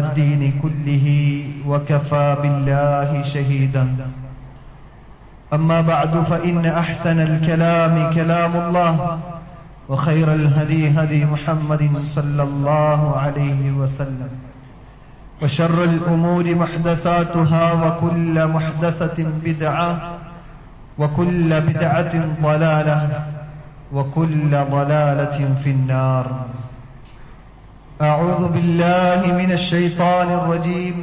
الدين كله وكفى بالله شهيدا. أما بعد فإن أحسن الكلام كلام الله وخير الهدي هدي محمد صلى الله عليه وسلم وشر الأمور محدثاتها وكل محدثة بدعة وكل بدعة ضلالة وكل ضلالة في النار. أعوذ بالله من الشيطان الرجيم.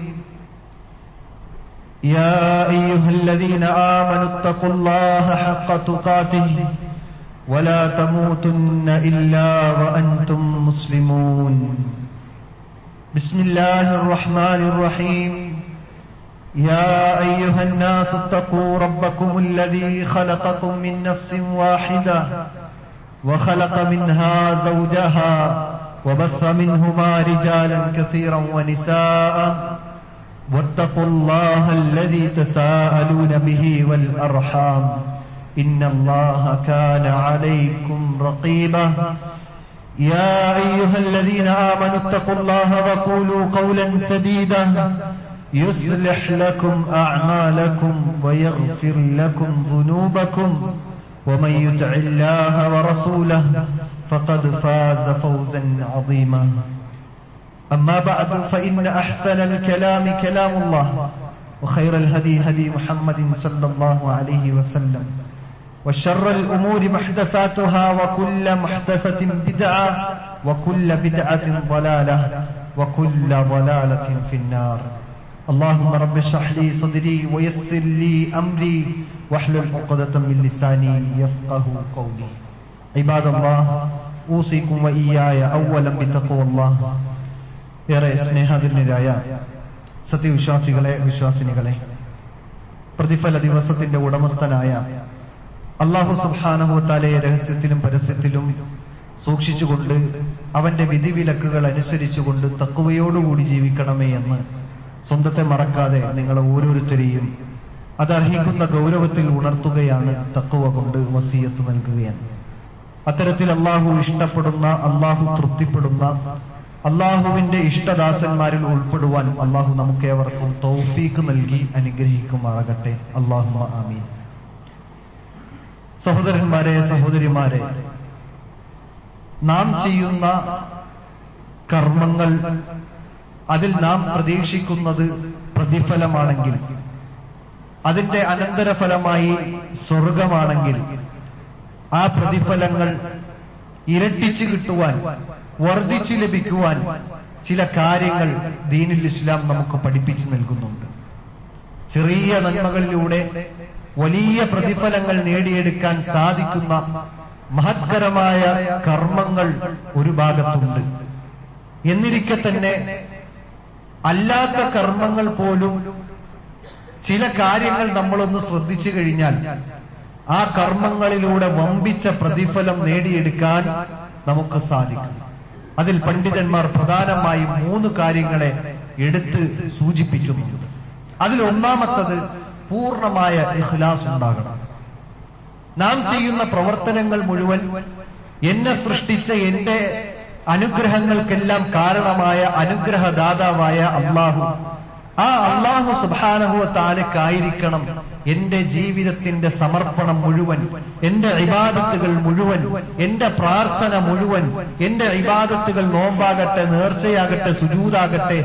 يا أيها الذين آمنوا اتقوا الله حق تقاته ولا تموتن إلا وأنتم مسلمون. بسم الله الرحمن الرحيم. يا أيها الناس اتقوا ربكم الذي خلقكم من نفس واحدة وخلق منها زوجها وبث منهما رجالا كثيرا ونساء واتقوا الله الذي تساءلون به والأرحام إن الله كان عليكم رقيبا. يا أيها الذين آمنوا اتقوا الله وقولوا قولا سديدا يصلح لكم أعمالكم ويغفر لكم ذنوبكم ومن يطع الله ورسوله فقد فاز فوزا عظيما. أما بعد فإن أحسن الكلام كلام الله وخير الهدي هدي محمد صلى الله عليه وسلم وشر الأمور محدثاتها وكل محدثة بدعة وكل بدعة ضلالة وكل ضلالة في النار. اللهم رب اشرح لي صدري ويسر لي أمري واحلل عقدة من لساني يفقه قولي. عباد الله أوصيكم وإياي أولا بتقوى الله. ഏറെ സ്നേഹാധീനരായ സത്യവിശ്വാസികളെ, വിശ്വാസിനികളെ, പ്രതിഫല ദിവസത്തിന്റെ ഉടമസ്ഥനായ അല്ലാഹു സുബ്ഹാനഹു വ തആലയെ രഹസ്യത്തിലും പരസ്യത്തിലും സൂക്ഷിച്ചുകൊണ്ട് അവന്റെ വിധിവിലക്കുകൾ അനുസരിച്ചുകൊണ്ട് തഖ്വയോടുകൂടി ജീവിക്കണമേ എന്ന് സ്വന്തത്തെ മറക്കാതെ നിങ്ങൾ ഓരോരുത്തരെയും അതർഹിക്കുന്ന ഗൗരവത്തിൽ ഉണർത്തുകയാണ്, തഖ്വ കൊണ്ട് വസിയത്ത് നൽകുകയാണ്. അത്തരത്തിൽ അല്ലാഹു ഇഷ്ടപ്പെടുന്ന, അല്ലാഹു തൃപ്തിപ്പെടുന്ന, അല്ലാഹുവിന്റെ ഇഷ്ടദാസന്മാരിൽ ഉൾപ്പെടുവാൻ അല്ലാഹു നമുക്കേവർക്കും തൗഫീഖ് നൽകി അനുഗ്രഹിക്കുമാറാകട്ടെ. അല്ലാഹുമ്മ ആമീൻ. സഹോദരന്മാരെ, സഹോദരിമാരെ, നാം ചെയ്യുന്ന കർമ്മങ്ങൾ അതിൽ നാം പ്രതീക്ഷിക്കുന്നത് പ്രതിഫലമാണെങ്കിൽ, അതിന്റെ അനന്തരഫലമായി സ്വർഗമാണെങ്കിൽ, ആ പ്രതിഫലങ്ങൾ ഇരട്ടിച്ചു കിട്ടുവാൻ, വർദ്ധിച്ചു ലഭിക്കുവാൻ ചില കാര്യങ്ങൾ ദീനുൽ ഇസ്ലാം നമുക്ക് പഠിപ്പിച്ചു നൽകുന്നുണ്ട്. ചെറിയ നന്മകളിലൂടെ വലിയ പ്രതിഫലങ്ങൾ നേടിയെടുക്കാൻ സാധിക്കുന്ന മഹത്കരമായ കർമ്മങ്ങൾ ഒരു ഭാഗത്തുണ്ട്. എന്നിരിക്കെ തന്നെ അല്ലാത്ത കർമ്മങ്ങൾ പോലും ചില കാര്യങ്ങൾ നമ്മളൊന്ന് ശ്രദ്ധിച്ചു കഴിഞ്ഞാൽ ആ കർമ്മങ്ങളിലൂടെ വമ്പിച്ച പ്രതിഫലം നേടിയെടുക്കാൻ നമുക്ക് സാധിക്കും. അതിൽ പണ്ഡിതന്മാർ പ്രധാനമായും 3 കാര്യങ്ങളെ എടുത്ത് സൂചിപ്പിക്കുന്നുണ്ട്. അതിൽ ഒന്നാമത്തത് പൂർണ്ണമായ ഇഖ്ലാസ് ഉണ്ടാകണം. നാം ചെയ്യുന്ന പ്രവർത്തനങ്ങൾ മുഴുവൻ എന്നെ സൃഷ്ടിച്ച എന്റെ അനുഗ്രഹങ്ങൾക്കെല്ലാം കാരണമായ അനുഗ്രഹദാതാവായ അല്ലാഹു, ആ അല്ലാഹു സുബ്ഹാനഹു വ തആലയ്ക്കായിരിക്കണം എന്റെ ജീവിതത്തിന്റെ സമർപ്പണം മുഴുവൻ, എന്റെ ഇബാദത്തുകൾ മുഴുവൻ, എന്റെ പ്രാർത്ഥന മുഴുവൻ. എന്റെ ഇബാദത്തുകൾ നോമ്പാകട്ടെ, നേർച്ചയാകട്ടെ, സുജൂദാകട്ടെ,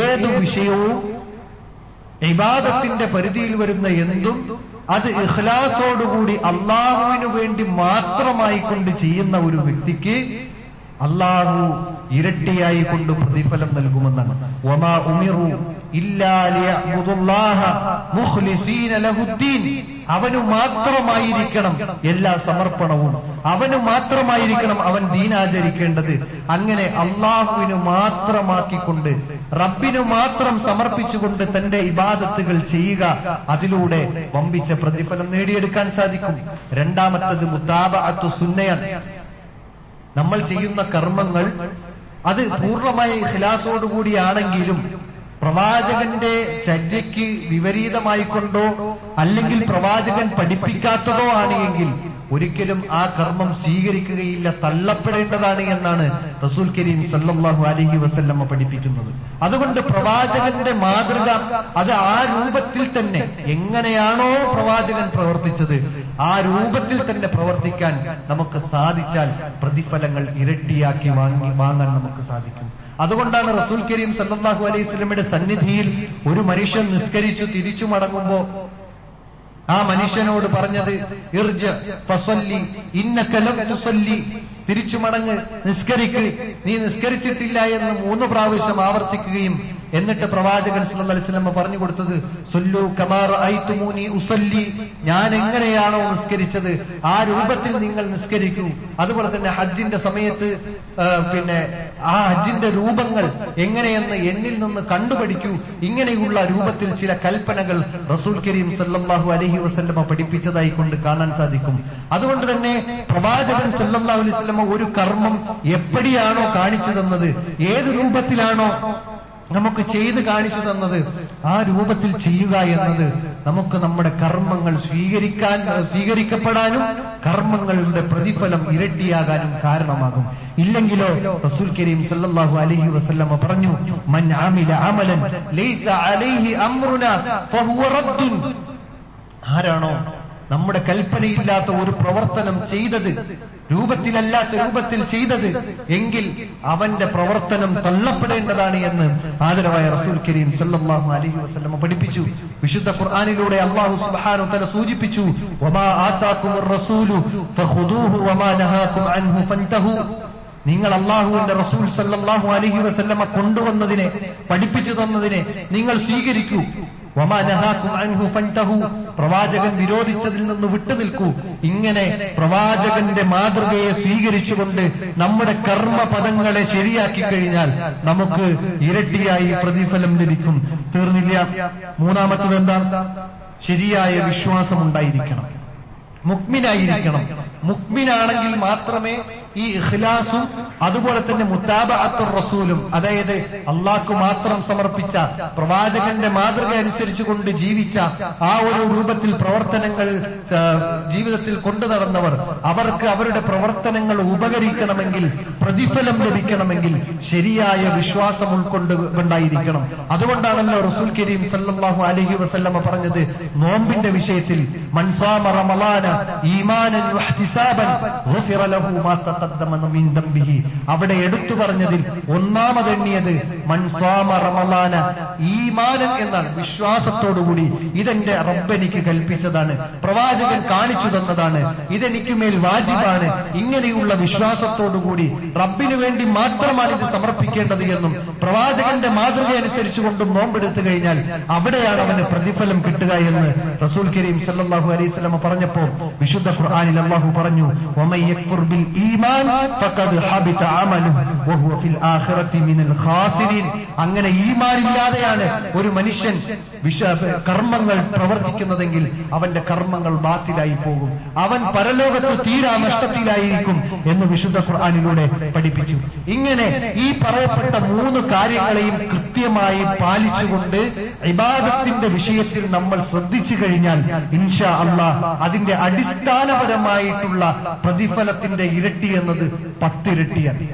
ഏതു വിഷയവും ഇബാദത്തിന്റെ പരിധിയിൽ വരുന്ന എന്തും അത് ഇഖ്ലാസോടുകൂടി അല്ലാഹുവിനു വേണ്ടി മാത്രമായി കൊണ്ട് ചെയ്യുന്ന ഒരു വ്യക്തിക്ക് അല്ലാഹു ഇരട്ടിയായി കൊണ്ട് പ്രതിഫലം നൽകുമെന്നാണ്. വമാ ഉമിറു ഇല്ലാ ലിയഅ്ബുദുല്ലാഹ മുഖ്ലിസീന ലഹുദ്ദീൻ. അവനു മാത്രമായിരിക്കണം എല്ലാ സമർപ്പണവും, അവനു മാത്രമായിരിക്കണം അവൻ ദീനാചരിക്കേണ്ടത്. അങ്ങനെ അല്ലാഹുവിനു മാത്രമാക്കിക്കൊണ്ട്, റബ്ബിനു മാത്രം സമർപ്പിച്ചുകൊണ്ട് തന്റെ ഇബാദത്തുകൾ ചെയ്യുക, അതിലൂടെ വമ്പിച്ച പ്രതിഫലം നേടിയെടുക്കാൻ സാധിക്കും. രണ്ടാമത്തത് മുതാബഅത്തു സുന്നയാണ്. നമ്മൾ ചെയ്യുന്ന കർമ്മങ്ങൾ അത് പൂർണ്ണമായ ഇഖ്ലാസോടുകൂടിയാണെങ്കിലും പ്രവാചകന്റെ ചര്യയ്ക്ക് വിപരീതമായിക്കൊണ്ടോ അല്ലെങ്കിൽ പ്രവാചകൻ പഠിപ്പിക്കാത്തതോ ആണെങ്കിൽ ഒരിക്കലും ആ കർമ്മം സ്വീകരിക്കുകയില്ല, തള്ളപ്പെടേണ്ടതാണ് എന്നാണ് റസൂൽ കരീം സല്ലല്ലാഹു അലൈഹി വസല്ലമ പഠിപ്പിക്കുന്നത്. അതുകൊണ്ട് പ്രവാചകന്റെ മാതൃക അത് ആ രൂപത്തിൽ തന്നെ, എങ്ങനെയാണോ പ്രവാചകൻ പ്രവർത്തിച്ചത് ആ രൂപത്തിൽ തന്നെ പ്രവർത്തിക്കാൻ നമുക്ക് സാധിച്ചാൽ പ്രതിഫലങ്ങൾ ഇരട്ടിയാക്കി വാങ്ങാൻ നമുക്ക് സാധിക്കും. അതുകൊണ്ടാണ് റസൂൽ കരീം സല്ലല്ലാഹു അലൈഹി വസല്ലമയുടെ സന്നിധിയിൽ ഒരു മനുഷ്യൻ നിസ്കരിച്ചു തിരിച്ചു മടങ്ങുമ്പോ ആ മനുഷ്യനോട് പറഞ്ഞത് ഇർജ ഫസല്ലി ഇന്നക ലം തുസല്ലി, തിരിച്ചു മടങ്ങ്, നിസ്കരിക്ക്, നീ നിസ്കരിച്ചിട്ടില്ല എന്ന് 3 പ്രാവശ്യം ആവർത്തിക്കുകയും എന്നിട്ട് പ്രവാചകൻ സല്ലല്ലാഹു അലൈഹി വസല്ലം പറഞ്ഞു കൊടുത്തത് സല്ലു കമാ റഅയ്തുമൂനി ഉസല്ലി, ഞാൻ എങ്ങനെയാണോ നിസ്കരിച്ചത് ആ രൂപത്തിൽ നിങ്ങൾ നിസ്കരിക്കൂ. അതുപോലെ തന്നെ ഹജ്ജിന്റെ സമയത്ത് ആ ഹജ്ജിന്റെ രൂപങ്ങൾ എങ്ങനെയെന്ന് എന്നിൽ നിന്ന് കണ്ടുപഠിക്കൂ. ഇങ്ങനെയുള്ള രൂപത്തിൽ ചില കൽപ്പനകൾ റസൂൽ കരീം സല്ലല്ലാഹു അലൈഹി വസല്ലമ പഠിപ്പിച്ചതായി കൊണ്ട് കാണാൻ സാധിക്കും. അതുകൊണ്ട് തന്നെ പ്രവാചകൻ സല്ലല്ലാഹു അലൈഹി വസല്ലമ ഒരു കർമ്മം എപ്പോഴാണോ കാണിച്ചു തന്നത്, ഏത് രൂപത്തിലാണോ നമുക്ക് ചെയ്ത് കാണിച്ചു തന്നത് ആ രൂപത്തിൽ ചെയ്യുക എന്നത് നമുക്ക് നമ്മുടെ കർമ്മങ്ങൾ സ്വീകരിക്കപ്പെടാനും കർമ്മങ്ങളുടെ പ്രതിഫലം ഇരട്ടിയാകാനും കാരണമാകും. ഇല്ലെങ്കിലോ റസൂൽ കരീം സല്ലല്ലാഹു അലൈഹി വസല്ലമ പറഞ്ഞു, മൻ അമില അമലൻ ലൈസ അലൈഹി അംറുനാ ഫഹുവ റദ്ദുൻ, ആരാണോ നമ്മുടെ കൽപ്പനയില്ലാത്ത ഒരു പ്രവർത്തനം ചെയ്തത്, രൂപത്തിലല്ലാത്ത രൂപത്തിൽ ചെയ്തത്, എങ്കിൽ അവന്റെ പ്രവർത്തനം തള്ളപ്പെടേണ്ടതാണ് എന്ന് ആദരവായ റസൂൽ കരീം സല്ലല്ലാഹു അലൈഹി വസല്ലം പഠിപ്പിച്ചു. വിശുദ്ധ ഖുർആനിലൂടെ അല്ലാഹു സുബ്ഹാനഹു വ തആല സൂചിപ്പിച്ചു, വമാ ആതാകുമുർ റസൂലു ഫഖുദൂഹു വമാ നഹാകും അൻഹു ഫൻതഹു, നിങ്ങൾ അല്ലാഹുവിന്റെ റസൂൽ സല്ലല്ലാഹു അലൈഹി വസല്ലമ കൊണ്ടുവന്നതിനെ, പഠിപ്പിച്ചു തന്നതിനെ നിങ്ങൾ സ്വീകരിക്കൂ. വമാ നഹാകും അൻഹു ഫൻതഹു, പ്രവാചകൻ വിരോധിച്ചതിൽ നിന്ന് വിട്ടുനിൽക്കൂ. ഇങ്ങനെ പ്രവാചകന്റെ മാതൃകയെ സ്വീകരിച്ചുകൊണ്ട് നമ്മുടെ കർമ്മപദങ്ങളെ ശരിയാക്കി കഴിഞ്ഞാൽ നമുക്ക് ഇരട്ടിയായി പ്രതിഫലം ലഭിക്കും. തീർന്നില്ല. മൂന്നാമത്തത് എന്താ? ശരിയായ വിശ്വാസമുണ്ടായിരിക്കണം, മുഅ്മിനായിരിക്കണം. മുഅ്മിനാണെങ്കിൽ മാത്രമേ ഈ ഇഖ്ലാസും അതുപോലെ തന്നെ മുതാബഅത്തുർ റസൂലും, അതായത് അള്ളാഹ്ക്ക് മാത്രം സമർപ്പിച്ച പ്രവാചകന്റെ മാതൃക അനുസരിച്ചുകൊണ്ട് ജീവിച്ച ആ ഒരു രൂപത്തിൽ പ്രവർത്തനങ്ങൾ ജീവിതത്തിൽ കൊണ്ടു നടന്നവർ, അവർക്ക് അവരുടെ പ്രവർത്തനങ്ങൾ ഉപകരിക്കണമെങ്കിൽ, പ്രതിഫലം ലഭിക്കണമെങ്കിൽ ശരിയായ വിശ്വാസം ഉൾക്കൊണ്ടായിരിക്കണം. അതുകൊണ്ടാണല്ലോ റസൂൽ കരീം സല്ലല്ലാഹു അലൈഹി വസല്ലമ പറഞ്ഞത് നോമ്പിന്റെ വിഷയത്തിൽ, മൻ സാമ റമളാന ഈമാനൻ വഹ്തിസാബൻ ഗുഫിറ ലഹു മാ തഖദ്ദമ മിൻ ദംബിഹി, അവിടെ എടുത്തു പറഞ്ഞതിൽ ഒന്നാമതെണ്ണിയത് മൻ സാമ റമളാന ഈമാനൻ എന്നാണ്, വിശ്വാസത്തോടുകൂടി. ഇതെന്റെ റബ്ബ് എനിക്ക് കൽപ്പിച്ചതാണ്, പ്രവാചകൻ കാണിച്ചു തന്നതാണ്, ഇതെനിക്ക് മേൽ വാജിബാണ്, ഇങ്ങനെയുള്ള വിശ്വാസത്തോടുകൂടി റബ്ബിനു വേണ്ടി മാത്രമാണ് ഇത് സമർപ്പിക്കേണ്ടത് എന്നും പ്രവാചകന്റെ മാതൃക അനുസരിച്ചുകൊണ്ടും നോമ്പെടുത്തു കഴിഞ്ഞാൽ അവിടെയാണ് അവന് പ്രതിഫലം കിട്ടുക എന്ന് റസൂൽ കരീം സല്ലല്ലാഹു അലൈഹി വസല്ലം പറഞ്ഞപ്പോ വിശുദ്ധ ഖുർആനിൽ അല്ലാഹു പറഞ്ഞു, വമൻ യക്ഫുർ ബിൽ ഈമാൻ ഫഖദ് ഹബിത അമലുഹു വഹുവ ഫിൽ ആഖിറതി മിനൽ ഖാസിരീൻ. അങ്ങനെ ഈമാനില്ലാതെയാണ് ഒരു മനുഷ്യൻ കർമ്മങ്ങൾ പ്രവർത്തിക്കുന്നതെങ്കിൽ അവന്റെ കർമ്മങ്ങൾ ബാത്തിലായി പോകും, അവൻ പരലോകത്ത് തീരാ നഷ്ടത്തിലായിരിക്കും എന്ന് വിശുദ്ധ ഖുർആനിലൂടെ പഠിപ്പിച്ചു. ഇങ്ങനെ ഈ പറയപ്പെട്ട 3 കാര്യങ്ങളെയും കൃത്യമായി പാലിച്ചുകൊണ്ട് ഇബാദത്തിന്റെ വിഷയത്തിൽ നമ്മൾ ശ്രദ്ധിച്ചു കഴിഞ്ഞാൽ ഇൻഷാ അല്ലാഹ് അതിന്റെ അടിസ്ഥാനപരമായിട്ടുള്ള പ്രതിഫലത്തിന്റെ ഇരട്ടി എന്നത് 10 ഇരട്ടിയാണ്.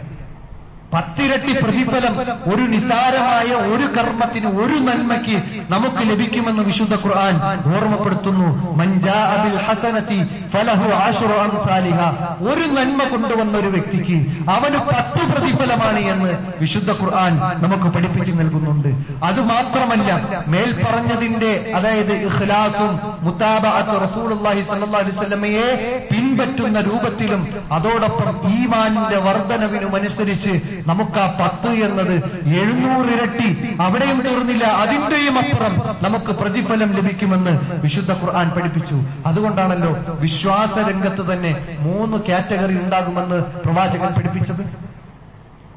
10 ഇരട്ടി പ്രതിഫലം ഒരു നിസാരമായ ഒരു കർമ്മത്തിന്, ഒരു നന്മയ്ക്ക് നമുക്ക് ലഭിക്കുമെന്ന് വിശുദ്ധ ഖുർആൻ ഓർമ്മപ്പെടുത്തുന്നു. മൻ ജാഅ ബിൽ ഹസനതി ഫലഹു അശ്റു അംസാലിഹാ, ഒരു നന്മ കൊണ്ടുവന്ന ഒരു വ്യക്തിക്ക് അവന് 10 പ്രതിഫലമാണ് എന്ന് വിശുദ്ധ ഖുർആൻ നമുക്ക് പഠിപ്പിച്ചു നൽകുന്നുണ്ട്. അതുമാത്രമല്ല, മേൽപ്പറഞ്ഞതിന്റെ അതായത് ഇഖ്ലാസും മുതാബഅത്ത് റസൂലുള്ളാഹി സ്വല്ലല്ലാഹു അലൈഹി വസല്ലമയെ പിൻപറ്റുന്ന രൂപത്തിലും അതോടൊപ്പം ഈമാനിന്റെ വർധനവിനുമനുസരിച്ച് നമുക്ക് ആ 10 എന്നത് 700 ഇരട്ടി, അവിടെയും തീർന്നില്ല, അതിന്റെയും അപ്പുറം നമുക്ക് പ്രതിഫലം ലഭിക്കുമെന്ന് വിശുദ്ധ ഖുർആൻ പഠിപ്പിച്ചു. അതുകൊണ്ടാണല്ലോ വിശ്വാസ രംഗത്ത് തന്നെ 3 കാറ്റഗറി ഉണ്ടാകുമെന്ന് പ്രവാചകൻ പഠിപ്പിച്ചത്.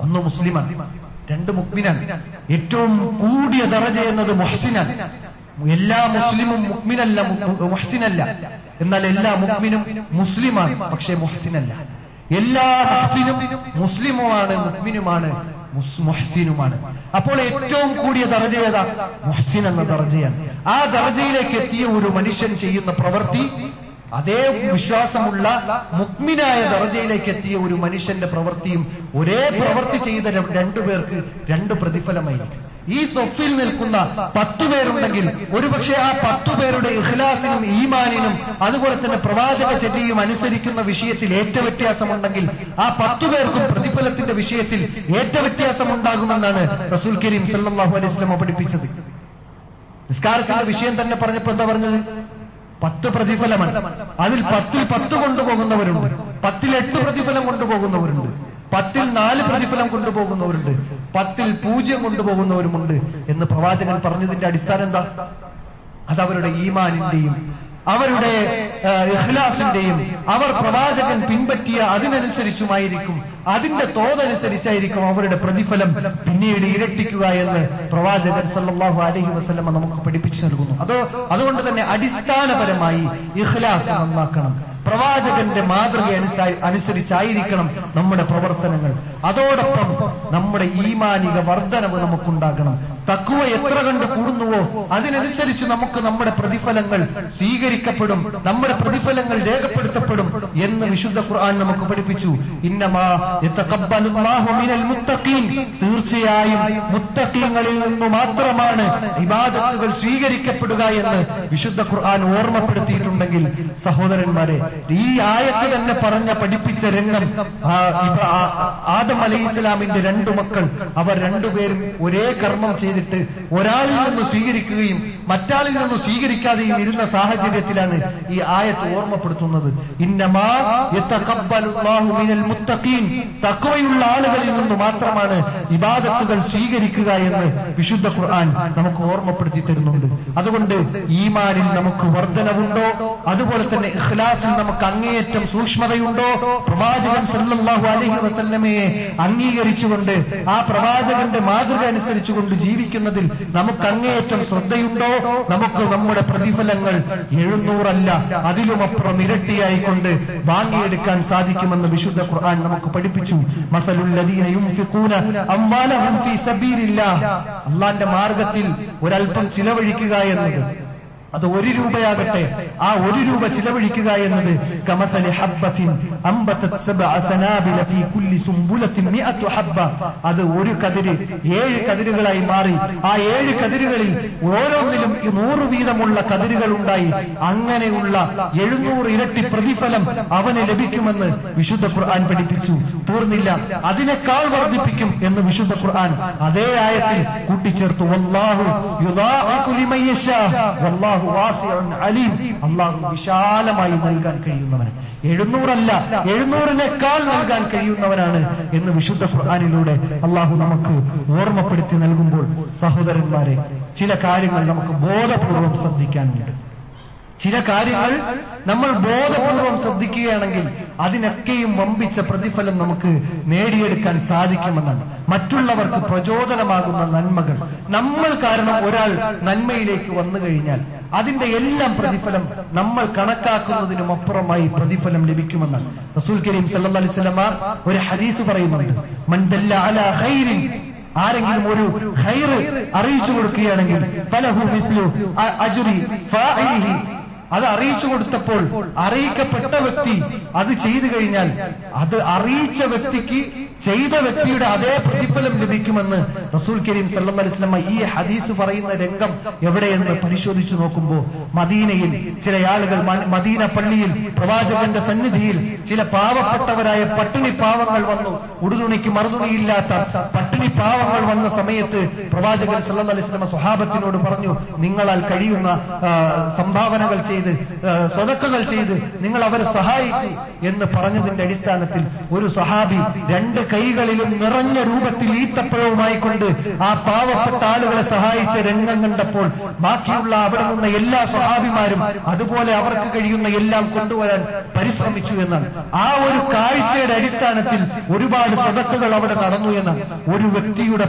1 മുസ്ലിമാണ്, 2 മുഅ്മിനാൻ, ഏറ്റവും കൂടിയ ദറജ എന്നത് മുഹ്സിനാൻ. എല്ലാ മുസ്ലിമും മുഅ്മിനല്ല, മുഹ്സിനല്ല. എന്നാൽ എല്ലാ മുഅ്മിനും മുസ്ലിമാണ്, പക്ഷേ മുഹ്സിനല്ല. എല്ലാ മുഹ്സിനും മുസ്ലിമുമാണ്, മുഅ്മിനുമാണ്, മുഹ്സിനുമാണ്. അപ്പോൾ ഏറ്റവും കൂടിയ ദറജ ഏതാ? മുഹ്സിൻ എന്ന ദറജയാണ്. ആ ദറജയിലേക്ക് എത്തിയ ഒരു മനുഷ്യൻ ചെയ്യുന്ന പ്രവൃത്തി അതേ വിശ്വാസമുള്ള മുഅ്മിനായ ദറജയിലേക്ക് എത്തിയ ഒരു മനുഷ്യന്റെ പ്രവൃത്തിയും ഒരേ പ്രവൃത്തി ചെയ്ത രണ്ടുപേർക്ക് രണ്ട് പ്രതിഫലമായിരിക്കും. ഈ സൊഫിൽ നിൽക്കുന്ന 10 പേരുണ്ടെങ്കിൽ ഒരുപക്ഷെ ആ 10 പേരുടെ ഇഖ്ലാസിനും ഈമാനിനും അതുപോലെ തന്നെ പ്രവാചക ചര്യയും അനുസരിക്കുന്ന വിഷയത്തിൽ ഏറ്റവ്യത്യാസമുണ്ടെങ്കിൽ ആ 10 പേർക്കും പ്രതിഫലത്തിന്റെ വിഷയത്തിൽ ഏറ്റവ്യത്യാസമുണ്ടാകുമെന്നാണ് റസൂൽ കരീം സല്ലല്ലാഹു അലൈഹി വസല്ലം പഠിപ്പിച്ചത്. നിസ്കാരത്തിന്റെ വിഷയം തന്നെ പറഞ്ഞപ്പോ എന്താ പറഞ്ഞത്? 10 പ്രതിഫലമാണ്. അതിൽ 10ൽ 10 കൊണ്ടുപോകുന്നവരുണ്ട്, 10ൽ 8 പ്രതിഫലം കൊണ്ടുപോകുന്നവരുണ്ട്, 10ൽ 4 പ്രതിഫലം കൊണ്ടുപോകുന്നവരുണ്ട്, 10ൽ 0 കൊണ്ടുപോകുന്നവരുമുണ്ട് എന്ന് പ്രവാചകൻ പറഞ്ഞതിന്റെ അടിസ്ഥാനം എന്താ? അത് അവരുടെ ഈമാനിന്റെയും അവരുടെ ഇഖ്ലാസിന്റെയും അവർ പ്രവാചകൻ പിൻപറ്റിയ അതിനനുസരിച്ചുമായിരിക്കും, അതിന്റെ തോതനുസരിച്ചായിരിക്കും അവരുടെ പ്രതിഫലം പിന്നീട് ഇരട്ടിക്കുക എന്ന് പ്രവാചകൻ സല്ലല്ലാഹു അലൈഹി വസല്ലം നമുക്ക് പഠിപ്പിച്ചു നൽകുന്നു. അതുകൊണ്ട് തന്നെ അടിസ്ഥാനപരമായി ഇഖ്ലാസ് നന്നാക്കണം. പ്രവാചകന്റെ മാതൃക അനുസരിച്ചായിരിക്കണം നമ്മുടെ പ്രവർത്തനങ്ങൾ. അതോടൊപ്പം നമ്മുടെ ഈമാനിക വർധനവ് നമുക്കുണ്ടാകണം. തഖ്വ എത്ര കണ്ട് കൂടുന്നുവോ അതിനനുസരിച്ച് നമുക്ക് നമ്മുടെ പ്രതിഫലങ്ങൾ സ്വീകരിക്കപ്പെടും, നമ്മുടെ പ്രതിഫലങ്ങൾ രേഖപ്പെടുത്തപ്പെടും എന്ന് വിശുദ്ധ ഖുർആൻ നമുക്ക് പഠിപ്പിച്ചു. ഇന്നമാ യതഖബ്ബലുല്ലാഹു മിനൽ മുത്തഖീൻ, തീർച്ചയായും മുത്തഖീങ്ങളിൽ നിന്ന് മാത്രമാണ് ഇബാദത്തുകൾ സ്വീകരിക്കപ്പെടുക എന്ന് വിശുദ്ധ ഖുർആൻ ഓർമ്മപ്പെടുത്തിയിട്ടുണ്ടെങ്കിൽ സഹോദരന്മാരെ, ഈ ആയത്ത് തന്നെ പഠിപ്പിച്ച രംഗം ആദം അലൈഹിസ്സലാമിന്റെ 2 മക്കൾ, അവർ രണ്ടുപേരും ഒരേ കർമ്മം ചെയ്തിട്ട് ഒരാളിൽ നിന്ന് സ്വീകരിക്കുകയും മറ്റാളിൽ നിന്ന് സ്വീകരിക്കാതെയും ഇരുന്ന സാഹചര്യത്തിലാണ് ഈ ആയത്ത് ഓർമ്മപ്പെടുത്തുന്നത്. ഇന്നമാ യതഖബ്ബലുല്ലാഹു മിനൽ മുത്തഖീൻ, തഖ്വയുള്ള ആളുകളിൽ നിന്ന് മാത്രമാണ് ഇബാദത്തുകൾ സ്വീകരിക്കുക എന്ന് വിശുദ്ധ ഖുർആൻ നമുക്ക് ഓർമ്മപ്പെടുത്തി തരുന്നുണ്ട്. അതുകൊണ്ട് ഈമാനിൽ നമുക്ക് വർധനവുണ്ടോ, അതുപോലെ തന്നെ ഇഖ്ലാസിൽ നമുക്ക് അങ്ങേയറ്റം സൂക്ഷ്മതയുണ്ടോ, പ്രവാചകൻ സല്ലല്ലാഹു അലൈഹി വസല്ലമയെ അംഗീകരിച്ചുകൊണ്ട് ആ പ്രവാചകന്റെ മാതൃക അനുസരിച്ചുകൊണ്ട് ജീവിക്കുന്നതിൽ നമുക്ക് അങ്ങേയറ്റം ശ്രദ്ധയുണ്ടോ, നമുക്ക് നമ്മുടെ പ്രതിഫലങ്ങൾ 700 അല്ല അതിലുമപ്പുറം ഇരട്ടിയായിക്കൊണ്ട് വാങ്ങിയെടുക്കാൻ സാധിക്കുമെന്ന് വിശുദ്ധ ഖുർആൻ നമുക്ക് പഠിപ്പിച്ചു. മസലുൽ ലദീന യുൻഫിഖൂന അംവാലഹും ഫീ സബീലില്ലാഹ്, അല്ലാഹുവിന്റെ മാർഗത്തിൽ ഒരൽപ്പം ചിലവഴിക്കുക എന്നത് അത് 1 രൂപയാകട്ടെ, ആ 1 രൂപ ചിലവഴിക്കുക എന്നത് കമസലി ഹബ്ബത്തിൻ അംബതത് 7 സനാബില ഫീ കുല്ലി സുംബുലത്തിൻ 100 ഹബ്ബ, അത് 1 കതിര് 7 കതിരുകളായി മാറി. ആ 7 കതിരുകളിൽ ഓരോന്നിലും 100 വീതമുള്ള കതിരുകൾ ഉണ്ടായി. അങ്ങനെയുള്ള 700 ഇരട്ടി പ്രതിഫലം അവന് ലഭിക്കുമെന്ന് വിശുദ്ധ ഖുർആൻ പഠിപ്പിച്ചു. തീർന്നില്ല, അതിനേക്കാൾ വർദ്ധിപ്പിക്കും എന്ന് വിശുദ്ധ ഖുർആൻ അതേ ആയത്തിൽ കൂട്ടിച്ചേർത്തു. വല്ലാഹു യുദാഇഖു ലിമൻ യശാ വല്ലാഹു വാസിഉൻ അലീം, അല്ലാഹു വിശാലമായി നൽകാൻ കഴിയുന്നവൻ, 700 അല്ല 700-നേക്കാൾ നൽകാൻ കഴിയുന്നവനാണ് എന്ന് വിശുദ്ധ ഖുർആനിലൂടെ അല്ലാഹു നമുക്ക് ഓർമ്മപ്പെടുത്തി നൽകുമ്പോൾ സഹോദരന്മാരെ, ചില കാര്യങ്ങൾ നമുക്ക് ബോധപൂർവം ശ്രദ്ധിക്കാനുണ്ട്. ചില കാര്യങ്ങൾ നമ്മൾ ബോധപൂർവം ശ്രദ്ധിക്കുകയാണെങ്കിൽ അതിനൊക്കെയും വമ്പിച്ച പ്രതിഫലം നമുക്ക് നേടിയെടുക്കാൻ സാധിക്കുമെന്നാണ്. മറ്റുള്ളവർക്ക് പ്രചോദനമാകുന്ന നന്മകൾ നമ്മൾ കാരണം ഒരാൾ നന്മയിലേക്ക് വന്നു കഴിഞ്ഞാൽ അതിന്റെ എല്ലാം പ്രതിഫലം നമ്മൾ കണക്കാക്കുന്നതിനും അപ്പുറമായി പ്രതിഫലം ലഭിക്കുമെന്നാണ് റസൂൽ കരീം സല്ലല്ലാഹു അലൈഹി വസല്ലം ഒരു ഹദീസ് പറയുന്നുണ്ട്. മൻ ദല്ല അലാ ഖൈറിൻ, ആരെങ്കിലും ഒരു ഖൈറ് അറിയിച്ചു കൊടുക്കുകയാണെങ്കിൽ ഫലഹു മിസ്ലു അജ്രി ഫാഇലിഹി, അത് അറിയിച്ചു കൊടുത്തപ്പോൾ അറിയിക്കപ്പെട്ട വ്യക്തി അത് ചെയ്തു കഴിഞ്ഞാൽ അത് അറിയിച്ച വ്യക്തിക്ക് ചെയ്ത വ്യക്തിയുടെ അതേ പ്രതിഫലം ലഭിക്കുമെന്ന് റസൂൽ കരീം സല്ലല്ലാഹു അലൈഹി വസല്ലം ഈ ഹദീസ് പറയുന്ന രംഗം എവിടെയെന്ന് പരിശോധിച്ചു നോക്കുമ്പോൾ മദീനയിൽ ചില ആളുകൾ മദീന പള്ളിയിൽ പ്രവാചകന്റെ സന്നിധിയിൽ ചില പാവപ്പെട്ടവരായ പട്ടിണി പാവങ്ങൾ വന്നു. ഉടുതുണിക്ക് മറുതുണിയില്ലാത്ത പട്ടിണി പാവങ്ങൾ വന്ന സമയത്ത് പ്രവാചകൻ സല്ലല്ലാഹു അലൈഹി വസല്ലം സ്വഹാബത്തിനോട് പറഞ്ഞു, നിങ്ങളാൽ കഴിയുന്ന സംഭാവനകൾ ചെയ്ത് സ്വതക്കകൾ ചെയ്ത് നിങ്ങൾ അവരെ സഹായിക്കൂ എന്ന് പറഞ്ഞതിന്റെ അടിസ്ഥാനത്തിൽ ഒരു സഹാബി 2 കൈകളിലും നിറഞ്ഞ രൂപത്തിൽ ഈത്തപ്പഴവുമായി കൊണ്ട് ആ പാവപ്പെട്ട ആളുകളെ സഹായിച്ച രംഗം കണ്ടപ്പോൾ ബാക്കിയുള്ള അവിടെ നിന്ന് എല്ലാ സഹാബിമാരും അതുപോലെ അവർക്ക് കഴിയുന്ന എല്ലാം കൊണ്ടുവരാൻ പരിശ്രമിച്ചു എന്നാണ്. ആ ഒരു കാഴ്ചയുടെ അടിസ്ഥാനത്തിൽ ഒരുപാട് സ്വതക്കുകൾ അവിടെ നടന്നു എന്നാണ്. ഒരു വ്യക്തിയുടെ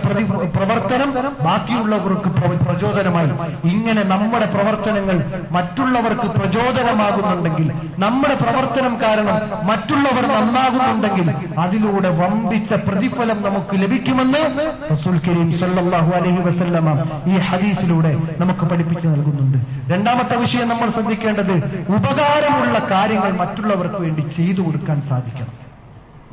പ്രവർത്തനം ബാക്കിയുള്ളവർക്ക് പ്രചോദനമായി. ഇങ്ങനെ നമ്മുടെ പ്രവർത്തനങ്ങൾ മറ്റുള്ളവർക്ക് പ്രചോദനമാകുന്നുണ്ടെങ്കിൽ, നമ്മുടെ പ്രവർത്തനം കാരണം മറ്റുള്ളവർ നന്നാകുന്നുണ്ടെങ്കിൽ അതിലൂടെ വമ്പിച്ച വമ്പിച്ച പ്രതിഫലം നമുക്ക് ലഭിക്കുമെന്ന് റസൂൽ കരീം സല്ലല്ലാഹു അലൈഹി വസല്ലമ ഈ ഹദീസിലൂടെ നമുക്ക് പഠിപ്പിച്ചു നൽകുന്നുണ്ട്. രണ്ടാമത്തെ വിഷയം നമ്മൾ ശ്രദ്ധിക്കേണ്ടത് ഉപകാരമുള്ള കാര്യങ്ങൾ മറ്റുള്ളവർക്ക് വേണ്ടി ചെയ്തു കൊടുക്കാൻ സാധിക്കണം.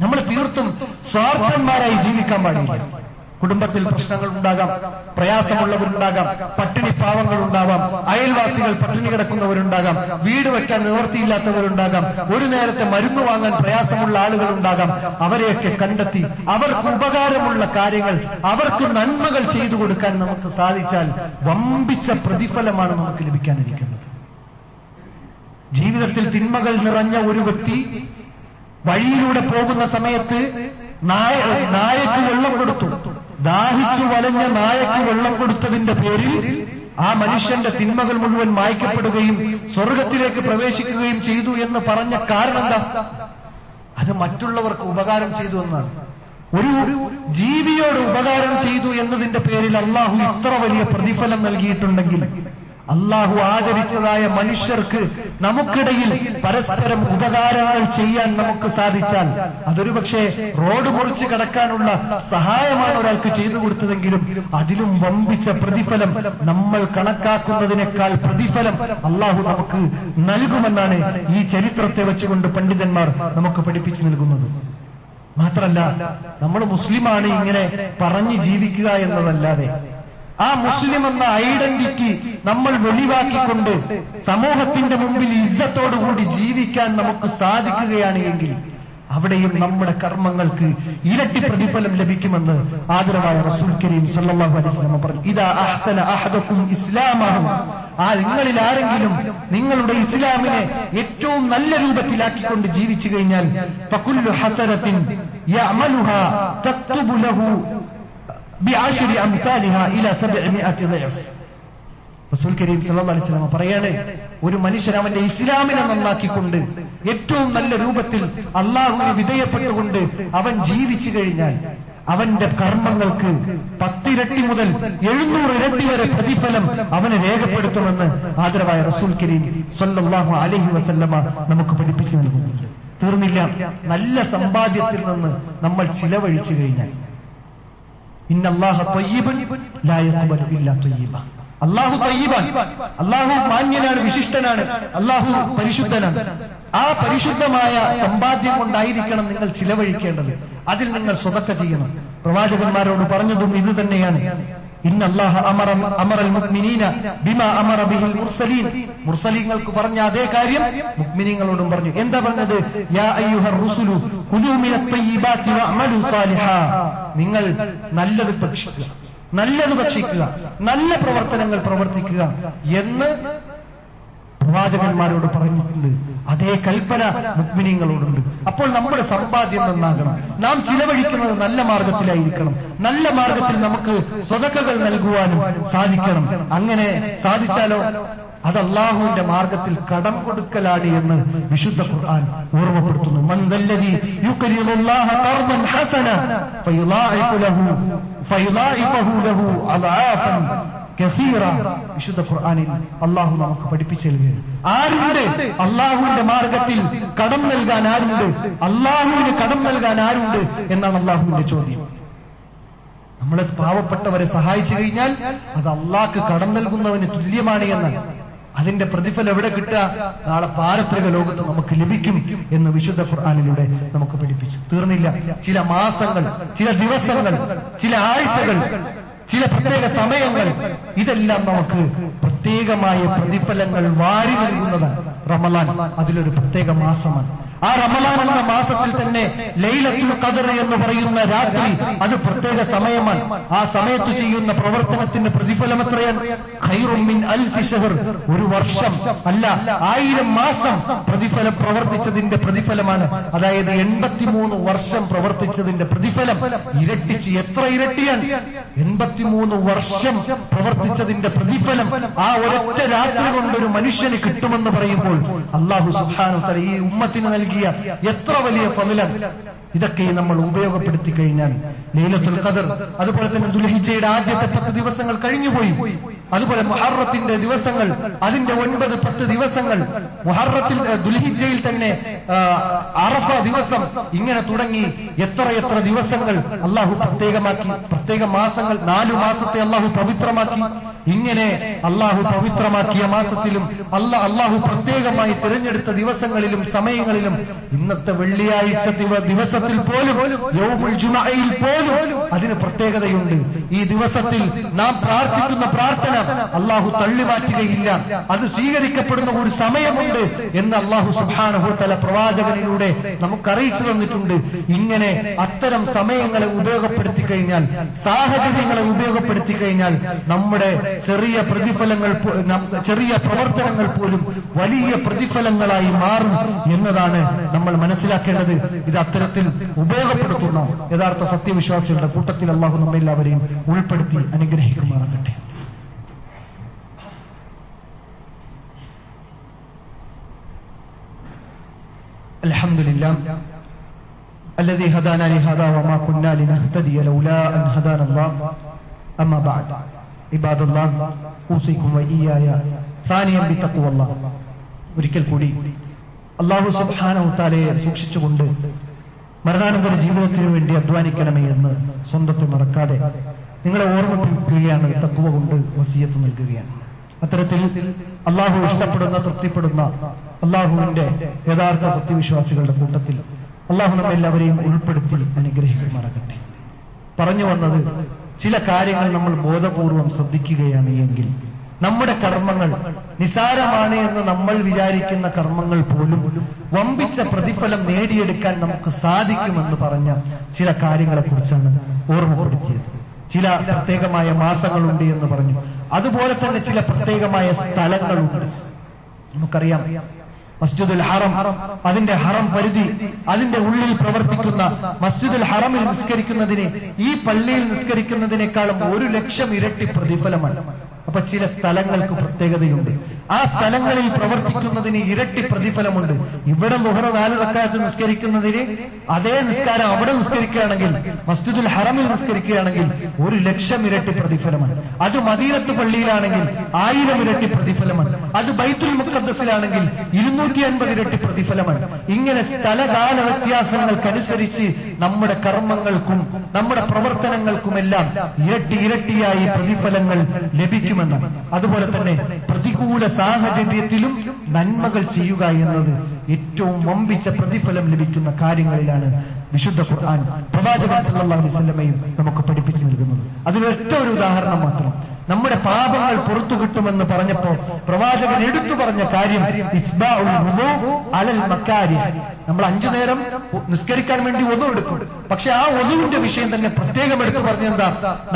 നമ്മൾ തീർത്തും സ്വാർത്ഥന്മാരായി ജീവിക്കാൻ പാടില്ല. കുടുംബത്തിൽ പ്രശ്നങ്ങൾ ഉണ്ടാകാം, പ്രയാസമുള്ളവരുണ്ടാകാം, പട്ടിണി പാവങ്ങളുണ്ടാവാം, അയൽവാസികൾ പട്ടിണി കിടക്കുന്നവരുണ്ടാകാം, വീട് വെക്കാൻ നിവൃത്തിയില്ലാത്തവരുണ്ടാകാം, ഒരു നേരത്തെ മരുന്ന് വാങ്ങാൻ പ്രയാസമുള്ള ആളുകളുണ്ടാകാം. അവരെയൊക്കെ കണ്ടെത്തി അവർക്ക് ഉപകാരമുള്ള കാര്യങ്ങൾ, അവർക്ക് നന്മകൾ ചെയ്തു കൊടുക്കാൻ നമുക്ക് സാധിച്ചാൽ വമ്പിച്ച പ്രതിഫലമാണ് നമുക്ക് ലഭിക്കാനിരിക്കുന്നത്. ജീവിതത്തിൽ തിന്മകൾ നിറഞ്ഞ ഒരു വ്യക്തി വഴിയിലൂടെ പോകുന്ന സമയത്ത് നായക്ക് വെള്ളം കൊടുത്തു. ദാഹിച്ചു വലഞ്ഞ നായക്ക് വെള്ളം കൊടുത്തതിന്റെ പേരിൽ ആ മനുഷ്യന്റെ തിന്മകൾ മുഴുവൻ മായ്ക്കപ്പെടുകയും സ്വർഗത്തിലേക്ക് പ്രവേശിക്കുകയും ചെയ്തു എന്ന് പറഞ്ഞ കാരണം എന്താ? അത് മറ്റുള്ളവർക്ക് ഉപകാരം ചെയ്തു എന്നാണ്. ഒരു ജീവിയോട് ഉപകാരം ചെയ്തു എന്നതിന്റെ പേരിൽ അള്ളാഹു ഇത്ര വലിയ പ്രതിഫലം നൽകിയിട്ടുണ്ടെങ്കിൽ അള്ളാഹു ആദരിച്ചതായ മനുഷ്യർക്ക് നമുക്കിടയിൽ പരസ്പരം ഉപകാരങ്ങൾ ചെയ്യാൻ നമുക്ക് സാധിച്ചാൽ അതൊരു പക്ഷേ റോഡ് മുറിച്ച് കടക്കാനുള്ള സഹായമാണ് ഒരാൾക്ക് ചെയ്തു കൊടുത്തതെങ്കിലും അതിലും വമ്പിച്ച പ്രതിഫലം, നമ്മൾ കണക്കാക്കുന്നതിനേക്കാൾ പ്രതിഫലം അള്ളാഹു നമുക്ക് നൽകുമെന്നാണ് ഈ ചരിത്രത്തെ വെച്ചുകൊണ്ട് പണ്ഡിതന്മാർ നമുക്ക് പഠിപ്പിച്ചു നൽകുന്നത്. മാത്രല്ല, നമ്മൾ മുസ്ലിമാണ് ഇങ്ങനെ പറഞ്ഞു ജീവിക്കുക എന്നതല്ലാതെ ആ മുസ്ലിം എന്ന ഐഡന്റിറ്റി നമ്മൾ വെളിവാക്കിക്കൊണ്ട് സമൂഹത്തിന്റെ മുമ്പിൽ ഇസ്സത്തോടുകൂടി ജീവിക്കാൻ നമുക്ക് സാധിക്കുകയാണ് എങ്കിൽ അവിടെയും നമ്മുടെ കർമ്മങ്ങൾക്ക് ഇരട്ടി പ്രതിഫലം ലഭിക്കുമെന്ന് ആദരവായ റസൂൽ കരീം സല്ലല്ലാഹു അലൈഹി വസല്ലം പറഞ്ഞു. ഇദാ അഹ്സന അഹദുക്കും ഇസ്ലാമഹു, നിങ്ങളിൽ ആരെങ്കിലും നിങ്ങളുടെ ഇസ്ലാമിനെ ഏറ്റവും നല്ല രൂപത്തിലാക്കിക്കൊണ്ട് ജീവിച്ചു കഴിഞ്ഞാൽ ഫകുല്ലു ഹസനത്തിൻ യഅമലുഹാ തക്തുബു ലഹു ബിഅശ്രി അംസാലിഹാ ഇലാ 700 ضعف. റസൂൽ കരീം സല്ലല്ലാഹു അലൈഹി വസല്ലം പറയാണ്, ഒരു മനുഷ്യൻ അവന്റെ ഇസ്ലാമിനെ നന്നാക്കിക്കൊണ്ട് ഏറ്റവും നല്ല രൂപത്തിൽ അള്ളാഹുവിന് വിധേയപ്പെട്ടുകൊണ്ട് അവൻ ജീവിച്ചു കഴിഞ്ഞാൽ അവന്റെ കർമ്മങ്ങൾക്ക് 10 ഇരട്ടി മുതൽ 700 ഇരട്ടി വരെ പ്രതിഫലം അവന് രേഖപ്പെടുത്തുമെന്ന് ആദരവായ റസൂൽ കരീം സല്ലല്ലാഹു അലൈഹി വസല്ലമ നമുക്ക് പഠിപ്പിച്ചു നൽകുന്നു. തീർന്നില്ല, നല്ല സമ്പാദ്യത്തിൽ നിന്ന് നമ്മൾ ചിലവഴിച്ചു കഴിഞ്ഞാൽ ഇന്നല്ലാഹ ത്വയ്യിബുൻ ലാ യഖ്ബലു ഇല്ലാ ത്വയ്യിബ. അല്ലാഹു ത്വയ്യിബാൻ, അല്ലാഹു മാന്യനാണ്, വിശിഷ്ടനാണ്, അല്ലാഹു പരിശുദ്ധനാണ്. ആ പരിശുദ്ധമായ സമ്പാദ്യം കൊണ്ടായിരിക്കണം നിങ്ങൾ ചിലവഴിക്കേണ്ടത്. അതിൽ നിങ്ങൾ സ്വതക്ക ചെയ്യണം. പ്രവാചകന്മാരോട് പറഞ്ഞതും ഇത് തന്നെയാണ്. ഇന്നല്ലാഹ അമറൽ മുഅ്മിനീന ബിമാ അമറ ബിഹിൽ മുർസലീൻ. മുർസലീങ്ങൾക്ക് പറഞ്ഞ അതേ കാര്യം മുഅ്മിനീങ്ങളോടും പറഞ്ഞു. എന്താ പറഞ്ഞത്? യാ അയ്യുഹർ റുസുലു കുലൂ മിനത് തയ്യിബാതി വഅമലു സാലിഹാ. നിങ്ങൾ നല്ലത് ഭക്ഷിക്കുക, നല്ലത് ഭക്ഷിക്കുക, നല്ല പ്രവർത്തനങ്ങൾ പ്രവർത്തിക്കുക എന്ന് പ്രവാചകന്മാരോട് പറഞ്ഞിട്ടുണ്ട്. അതേ കൽപ്പന മുഅ്മിനീങ്ങളോടുണ്ട്. അപ്പോൾ നമ്മുടെ സമ്പാദ്യം നന്നാകണം. നാം ചിലവഴിക്കുന്നത് നല്ല മാർഗത്തിലായിരിക്കണം. നല്ല മാർഗത്തിൽ നമുക്ക് സ്വതക്കകൾ നൽകുവാനും സാധിക്കണം. അങ്ങനെ സാധിച്ചാലോ അത് അല്ലാഹുവിന്റെ മാർഗത്തിൽ കടം കൊടുക്കലാണ് എന്ന് വിശുദ്ധ ഖുർആൻ ഓർമ്മപ്പെടുത്തുന്നു. മൻ ദല്ലദി യുഖരിദുല്ലാഹ ഖർദൻ ഹസന ഫയുളാഇഫഹു ലഹു അളആഫൻ കസീറ. വിശുദ്ധ ഖുർആനിൽ അല്ലാഹു നമുക്ക് പഠിപ്പിച്ചു നൽകുകയാണ്. ആരുണ്ട് അല്ലാഹുവിന്റെ മാർഗത്തിൽ കടം നൽകാൻ? ആരുണ്ട് അല്ലാഹുവിന് കടം നൽകാൻ? ആരുണ്ട് എന്നാണ് അല്ലാഹുവിന്റെ ചോദ്യം. നമ്മളെ പാവപ്പെട്ടവരെ സഹായിച്ചു കഴിഞ്ഞാൽ അത് അല്ലാഹ്ക്ക് കടം നൽകുന്നവന് തുല്യമാണ് എന്നാണ്. അതിന്റെ പ്രതിഫലം എവിടെ കിട്ടുക? നാളെ പാരത്രിക ലോകത്ത് നമുക്ക് ലഭിക്കും എന്ന് വിശുദ്ധ ഖുർആനിലൂടെ നമുക്ക് പഠിപ്പിച്ചു. തീർന്നില്ല, ചില മാസങ്ങൾ, ചില ദിവസങ്ങൾ, ചില ആഴ്ചകൾ, ചില പ്രത്യേക സമയങ്ങൾ, ഇതെല്ലാം നമുക്ക് പ്രത്യേകമായ പ്രതിഫലങ്ങൾ വാരി നൽകുന്നതാണ്. റമളാൻ അതിലൊരു പ്രത്യേക മാസമാണ്. ആ റമളാൻ എന്ന മാസത്തിൽ തന്നെ ലൈലത്തുൽ ഖദർ എന്ന് പറയുന്ന രാത്രി അത് പ്രത്യേക സമയമാണ്. ആ സമയത്ത് ചെയ്യുന്ന പ്രവർത്തനത്തിന്റെ പ്രതിഫലം എത്രയാണ്? ഖൈറും മിൻ അൽഫി ശഹർ. ഒരു വർഷം അല്ല, 1000 മാസം പ്രതിഫലം പ്രവർത്തിച്ചതിന്റെ പ്രതിഫലമാണ്. അതായത് 83 വർഷം പ്രവർത്തിച്ചതിന്റെ പ്രതിഫലം ഇരട്ടിച്ച്. എത്ര ഇരട്ടിയാണ്? 83 വർഷം പ്രവർത്തിച്ചതിന്റെ പ്രതിഫലം ആ ഒരൊറ്റ രാത്രി കൊണ്ടൊരു മനുഷ്യന് കിട്ടുമെന്ന് പറയുമ്പോൾ അല്ലാഹു സുബ്ഹാനഹു വ തആല ഈ ഉമ്മത്തിന് നൽകിയ എത്ര വലിയ ഫളലാണ്. ഇതൊക്കെ നമ്മൾ ഉപയോഗപ്പെടുത്തി കഴിഞ്ഞാൽ ലൈലത്തുൽ ഖദർ, അതുപോലെ തന്നെ ദുൽഹിജ്ജയുടെ ആദ്യത്തെ 10 ദിവസങ്ങൾ കഴിഞ്ഞുപോയി. അതുപോലെ മുഹറത്തിന്റെ ദിവസങ്ങൾ, അതിന്റെ 9-10 ദിവസങ്ങൾ, മുഹറത്തിൽ ദുൽഹിജ്ജയിൽ തന്നെ അറഫ ദിവസം, ഇങ്ങനെ തുടങ്ങി എത്ര ദിവസങ്ങൾ അള്ളാഹു പ്രത്യേകമാക്കി. പ്രത്യേക മാസങ്ങൾ, 4 മാസത്തെ അള്ളാഹു പവിത്രമാക്കി. ഇങ്ങനെ അള്ളാഹു പവിത്രമാക്കിയ മാസത്തിലും അള്ളാഹു പ്രത്യേകമായി തിരഞ്ഞെടുത്ത ദിവസങ്ങളിലും സമയങ്ങളിലും ഇന്നത്തെ വെള്ളിയാഴ്ച ദിവസത്തിൽ പോലും, യൗമുൽ ജുമഅയിൽ പോലും അതിന് പ്രത്യേകതയുണ്ട്. ഈ ദിവസത്തിൽ നാം പ്രാർത്ഥിക്കുന്ന പ്രാർത്ഥന അള്ളാഹു തള്ളിമാറ്റുകയില്ല, അത് സ്വീകരിക്കപ്പെടുന്ന ഒരു സമയമുണ്ട് എന്ന് അള്ളാഹു സുബ്ഹാനഹു വ തആല പ്രവാചകനിലൂടെ നമുക്ക് അറിയിച്ചു തന്നിട്ടുണ്ട്. ഇങ്ങനെ അത്തരം സമയങ്ങളെ ഉപയോഗപ്പെടുത്തി കഴിഞ്ഞാൽ, സാഹചര്യങ്ങളെ ഉപയോഗപ്പെടുത്തി കഴിഞ്ഞാൽ നമ്മുടെ ചെറിയ പ്രതിഫലങ്ങൾ, ചെറിയ പ്രവർത്തനങ്ങൾ പോലും വലിയ പ്രതിഫലങ്ങളായി മാറും എന്നതാണ് നമ്മൾ മനസ്സിലാക്കേണ്ടത്. ഇത് അത്തരത്തിൽ ഉപയോഗപ്പെടുത്തുന്ന യഥാർത്ഥ സത്യവിശ്വാസികളുടെ കൂട്ടത്തിൽ അള്ളാഹു നമ്മെല്ലാവരെയും ഉൾപ്പെടുത്തി അനുഗ്രഹിക്കുമാറാകട്ടെ. അൽഹംദുലില്ലാഹ് الذي هدانا لهذا وما كنا لنهتدي لولا أن هدانا الله أما بعد عباد الله أوصيكم وإياي ثانيا بتقوى الله. ഒരിക്കൽ കൂടി അല്ലാഹു സുബ്ഹാനഹു തആലയെ സൂക്ഷിച്ചുകൊണ്ട് മരണാനന്തര ജീവിതത്തിനു വേണ്ടി അധ്വാനിക്കണമേ എന്ന് സ്വന്തത്തെ മറക്കാതെ നിങ്ങളെ ഓർമ്മിപ്പിക്കുകയാണ്, തഖ്വ കൊണ്ട് വസിയത്ത് നൽകുകയാണ്. അത്തരത്തിൽ അല്ലാഹു ഇഷ്ടപ്പെടുന്ന, തൃപ്തിപ്പെടുന്ന അല്ലാഹുവിന്റെ യഥാർത്ഥ സത്യവിശ്വാസികളുടെ കൂട്ടത്തിൽ അല്ലാഹു നമ്മെല്ലാവരെയും ഉൾപ്പെടുത്തി അനുഗ്രഹിക്കുമാറാകട്ടെ. പറഞ്ഞു വന്നത്, ചില കാര്യങ്ങൾ നമ്മൾ ബോധപൂർവം ശ്രദ്ധിക്കുകയാണ് എങ്കിൽ നമ്മുടെ കർമ്മങ്ങൾ നിസാരമാണ് എന്ന് നമ്മൾ വിചാരിക്കുന്ന കർമ്മങ്ങൾ പോലും വമ്പിച്ച പ്രതിഫലം നേടിയെടുക്കാൻ നമുക്ക് സാധിക്കുമെന്ന് പറഞ്ഞ ചില കാര്യങ്ങളെക്കുറിച്ചാണ് ഓർമ്മപ്പെടുത്തിയത്. ചില പ്രത്യേകമായ മാസങ്ങളുണ്ട് എന്ന് പറഞ്ഞു. അതുപോലെ തന്നെ ചില പ്രത്യേകമായ സ്ഥലങ്ങളുണ്ട്. നമുക്കറിയാം, മസ്ജിദുൽ ഹറം, അതിന്റെ ഹറം പരിധി, അതിന്റെ ഉള്ളിൽ പ്രവർത്തിക്കുന്ന മസ്ജിദുൽ ഹറമിൽ നിസ്കരിക്കുന്നതിന് ഈ പള്ളിയിൽ നിസ്കരിക്കുന്നതിനേക്കാളും 1,00,000 ഇരട്ടി പ്രതിഫലമാണ്. അപ്പൊ ചില സ്ഥലങ്ങൾക്ക് പ്രത്യേകതയുണ്ട്. ആ സ്ഥലങ്ങളിൽ പ്രവർത്തിക്കുന്നതിന് ഇരട്ടി പ്രതിഫലമുണ്ട്. ഇവിടെ ളുഹർ 4 റക്അത്ത് നിസ്കരിക്കുന്നതിന് അതേ നിസ്കാരം അവിടെ നിസ്കരിക്കുകയാണെങ്കിൽ, മസ്ജിദുൽ ഹറമിൽ നിസ്കരിക്കുകയാണെങ്കിൽ 1,00,000 ഇരട്ടി പ്രതിഫലമാണ്. അത് മദീനത്ത് പള്ളിയിലാണെങ്കിൽ 1000 ഇരട്ടി പ്രതിഫലമാണ്. അത് ബൈത്തുൽ മുഖദ്ദസിലാണെങ്കിൽ 250 ഇരട്ടി പ്രതിഫലമാണ്. ഇങ്ങനെ സ്ഥലകാല വ്യത്യാസങ്ങൾക്കനുസരിച്ച് നമ്മുടെ കർമ്മങ്ങൾക്കും നമ്മുടെ പ്രവർത്തനങ്ങൾക്കുമെല്ലാം ഇരട്ടിയായി പ്രതിഫലങ്ങൾ ലഭിക്കുമെന്നാണ്. അതുപോലെ തന്നെ പ്രതികൂല സാഹചര്യത്തിലും നന്മകൾ ചെയ്യുക എന്നത് ഏറ്റവും വമ്പിച്ച പ്രതിഫലം ലഭിക്കുന്ന കാര്യങ്ങളിലാണ് വിശുദ്ധ ഖുർആൻ പ്രവാചകൻ സല്ലല്ലാഹു അലൈഹി വസല്ലമയും നമുക്ക് പഠിപ്പിച്ചു നൽകുന്നത്. അതിനൊറ്റ ഒരു ഉദാഹരണം മാത്രം. നമ്മുടെ പാപങ്ങൾ പുറത്തു കിട്ടുമെന്ന് പറഞ്ഞപ്പോ പ്രവാചകൻ എടുത്തു പറഞ്ഞ കാര്യം ഇസ്ബാഉൽ വുദൂ അലൽ മക്കാരിഹ്. നമ്മൾ 5 നേരം നിസ്കരിക്കാൻ വേണ്ടി ഒതു എടുക്കും. പക്ഷെ ആ ഒതുവിന്റെ വിഷയം തന്നെ പ്രത്യേകം എടുത്തു പറഞ്ഞെന്താ?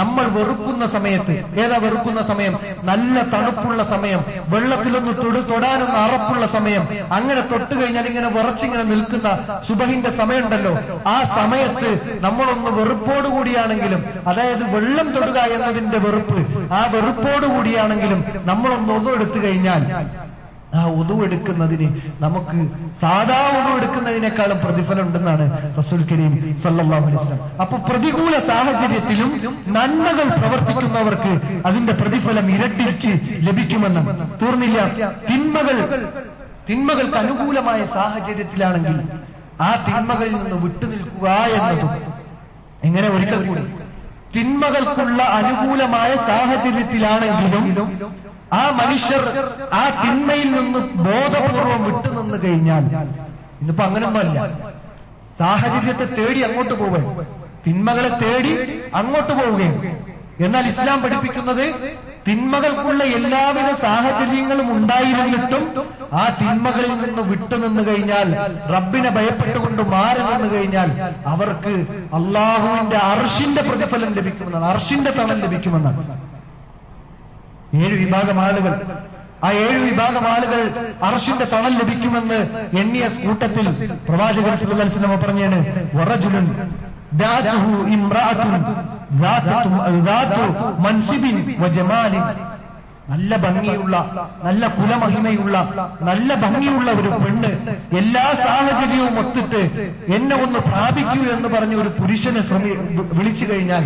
നമ്മൾ വെറുക്കുന്ന സമയത്ത്. ഏതാ വെറുക്കുന്ന സമയം? നല്ല തണുപ്പുള്ള സമയം, വെള്ളത്തിലൊന്ന് തൊടാനൊന്ന് അറപ്പുള്ള സമയം. അങ്ങനെ തൊട്ട് കഴിഞ്ഞാൽ ഇങ്ങനെ വിറച്ചിങ്ങനെ നിൽക്കുന്ന സുബഹിന്റെ സമയമുണ്ടല്ലോ, ആ സമയത്ത് നമ്മളൊന്ന് വെറുപ്പോടുകൂടിയാണെങ്കിലും, അതായത് വെള്ളം തൊടുക എന്നതിന്റെ വെറുപ്പ്, ആ വെറുപ്പോടുകൂടിയാണെങ്കിലും നമ്മളൊന്ന് ഒതു എടുത്തു കഴിഞ്ഞാൽ ആ ഒതു എടുക്കുന്നതിന് നമുക്ക് സാധാ ഒതു എടുക്കുന്നതിനേക്കാളും പ്രതിഫലം ഉണ്ടെന്നാണ് റസൂൽ കരീം സല്ലല്ലാഹു അലൈഹി വസല്ലം. അപ്പൊ പ്രതികൂല സാഹചര്യത്തിലും നന്മകൾ പ്രവർത്തിക്കുന്നവർക്ക് അതിന്റെ പ്രതിഫലം ഇരട്ടിച്ച് ലഭിക്കുമെന്നാണ്. തീർന്നില്ല, തിന്മകൾക്ക് അനുകൂലമായ സാഹചര്യത്തിലാണെങ്കിൽ ആ തിന്മകളിൽ നിന്ന് വിട്ടുനിൽക്കുക എന്നതും. എങ്ങനെ? ഒരിക്കൽ കൂടി, തിന്മകൾക്കുള്ള അനുകൂലമായ സാഹചര്യത്തിലാണെങ്കിലും ആ മനുഷ്യർ ആ തിന്മയിൽ നിന്ന് ബോധപൂർവം വിട്ടുനിന്ന് കഴിഞ്ഞാൽ, ഇന്നിപ്പോ അങ്ങനൊന്നുമല്ല, സാഹചര്യത്തെ തേടി അങ്ങോട്ട് പോവുകയും തിന്മകളെ തേടി അങ്ങോട്ട് പോവുകയും. എന്നാൽ ഇസ്ലാം പഠിപ്പിക്കുന്നത് തിന്മകൾക്കുള്ള എല്ലാവിധ സാഹചര്യങ്ങളും ഉണ്ടായിരുന്നിട്ടും ആ തിന്മകളിൽ നിന്ന് വിട്ടുനിന്ന് കഴിഞ്ഞാൽ, റബ്ബിനെ ഭയപ്പെട്ടുകൊണ്ട് മാറി നിന്ന് കഴിഞ്ഞാൽ അവർക്ക് അള്ളാഹുവിന്റെ അർശിന്റെ പ്രതിഫലം ലഭിക്കുമെന്നാണ്, അർശിന്റെ തണൽ ലഭിക്കുമെന്നാണ്. 7 വിഭാഗം ആളുകൾ, ആ 7 വിഭാഗം ആളുകൾ അർശിന്റെ തണൽ ലഭിക്കുമെന്ന് എണ്ണിയ കൂട്ടത്തിൽ പ്രവാചകൻ സല്ലല്ലാഹു അലൈഹി വസല്ലം പറഞ്ഞാണ്, വറജുലുൻ ദാതുഹു ഇംറഅത്തുൻ ദാതു മൻസിബിൻ വജമാലിൻ. നല്ല ഭംഗിയുള്ള, നല്ല കുലമഹിമയുള്ള, നല്ല ഭംഗിയുള്ള ഒരു പെണ്ണ് എല്ലാ സാഹചര്യവും ഒത്തിട്ട് എന്നെ ഒന്ന് പ്രാപിക്കൂ എന്ന് പറഞ്ഞ ഒരു പുരുഷനെ വിളിച്ചു കഴിഞ്ഞാൽ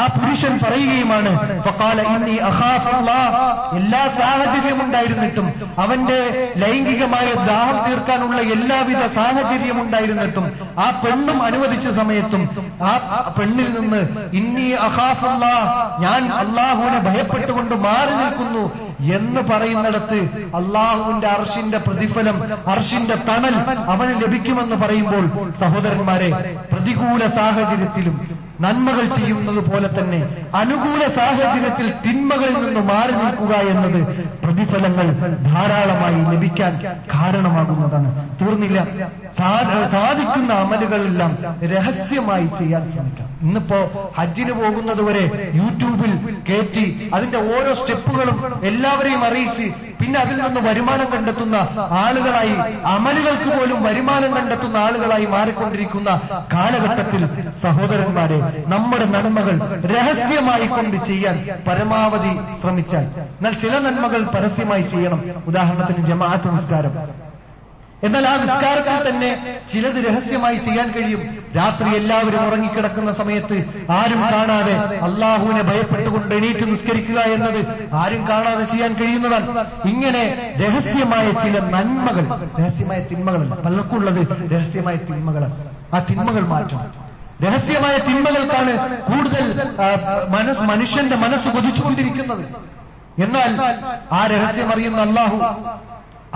ആ പുരുഷൻ പറയുകയുമാണ് ഫഖാല ഇന്നി അഖാഫുല്ലാഹ്. എല്ലാ സാഹചര്യം ഉണ്ടായിരുന്നിട്ടും, അവന്റെ ലൈംഗികമായ ദാഹം തീർക്കാനുള്ള എല്ലാവിധ സാഹചര്യം ഉണ്ടായിരുന്നിട്ടും, ആ പെണ്ണും അനുവദിച്ച സമയത്തും ആ പെണ്ണിൽ നിന്ന് ഇന്നി അഖാഫുല്ലാഹ്, ഞാൻ അള്ളാഹുവിനെ ഭയപ്പെട്ടുകൊണ്ട് മാറി നിൽക്കുന്നു എന്ന് പറയുന്നിടത്ത് അള്ളാഹുവിന്റെ അർശിന്റെ പ്രതിഫലം, അർശിന്റെ തണൽ അവന് ലഭിക്കുമെന്ന് പറയുമ്പോൾ സഹോദരന്മാരെ, പ്രതികൂല സാഹചര്യത്തിലും നന്മകൾ ചെയ്യുന്നത് പോലെ തന്നെ അനുകൂല സാഹചര്യത്തിൽ തിന്മകളിൽ നിന്ന് മാറി നിൽക്കുക എന്നത് പ്രതിഫലങ്ങൾ ധാരാളമായി ലഭിക്കാൻ കാരണമാകുന്നതാണ്. തീർന്നില്ല, സാധിക്കുന്ന അമലുകളെല്ലാം രഹസ്യമായി ചെയ്യാൻ ശ്രമിക്കാം. ഇന്നിപ്പോ ഹജ്ജിന് പോകുന്നത് വരെ യൂട്യൂബിൽ കയറ്റി അതിന്റെ ഓരോ സ്റ്റെപ്പുകളും എല്ലാവരെയും അറിയിച്ച് പിന്നെ അതിൽ നിന്ന് വരുമാനം കണ്ടെത്തുന്ന ആളുകളായി, അമലുകൾക്ക് പോലും വരുമാനം കണ്ടെത്തുന്ന ആളുകളായി മാറിക്കൊണ്ടിരിക്കുന്ന കാലഘട്ടത്തിൽ സഹോദരന്മാരെ, നമ്മുടെ നന്മകൾ രഹസ്യമായി കൊണ്ട് ചെയ്യാൻ പരമാവധി ശ്രമിച്ചാൽ, എന്നാൽ ചില നന്മകൾ പരസ്യമായി ചെയ്യണം. ഉദാഹരണത്തിന് ജമാഅത്ത് നിസ്കാരം. എന്നാൽ ആ നിസ്കാരത്തിൽ തന്നെ ചിലത് രഹസ്യമായി ചെയ്യാൻ കഴിയും. രാത്രി എല്ലാവരും ഉറങ്ങിക്കിടക്കുന്ന സമയത്ത് ആരും കാണാതെ അള്ളാഹുവിനെ ഭയപ്പെട്ടുകൊണ്ട് എണീറ്റ് നിസ്കരിക്കുക എന്നത് ആരും കാണാതെ ചെയ്യാൻ കഴിയുന്നതാണ്. ഇങ്ങനെ രഹസ്യമായ ചില നന്മകൾ, രഹസ്യമായ തിന്മകളല്ല, പലർക്കുള്ളത് രഹസ്യമായ തിന്മകളാണ്. ആ തിന്മകൾ മാറ്റണം. രഹസ്യമായ തിന്മകൾക്കാണ് കൂടുതൽ മനുഷ്യന്റെ മനസ്സ് കൊതിച്ചുകൊണ്ടിരിക്കുന്നത്. എന്നാൽ ആ രഹസ്യം അറിയുന്ന അള്ളാഹു,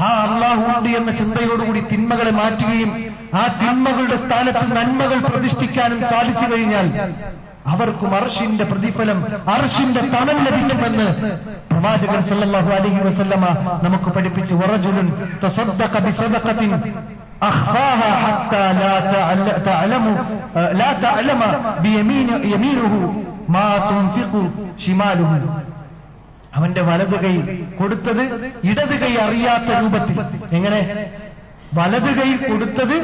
ആ അള്ളാഹു ഉണ്ട് എന്ന ചിന്തയോടുകൂടി തിന്മകളെ മാറ്റുകയും ആ തിന്മകളുടെ സ്ഥാനത്ത് നന്മകൾ പ്രതിഷ്ഠിക്കാനും സാധിച്ചു കഴിഞ്ഞാൽ അവർക്കും അർശിന്റെ പ്രതിഫലം, അർശിന്റെ തണൽ ലഭിക്കുമെന്ന് പ്രവാചകൻ സല്ലല്ലാഹു അലൈഹി വസല്ലമ നമുക്ക് പഠിപ്പിച്ചു. വറജുലുൻ തസദ്ദഖ ബിസദഖത്തിൻ അഖ്ഫാഹ ഹത്താ ലാ തഅലമ ബിയമീനിഹി മാ തുൻഫിഖു ശിമാലുഹു. അവന്റെ വലത് കൈ കൊടുത്തത് ഇടത് കൈ അറിയാത്ത രൂപത്തിൽ. എങ്ങനെ? വലത് കൈ കൊടുത്തത്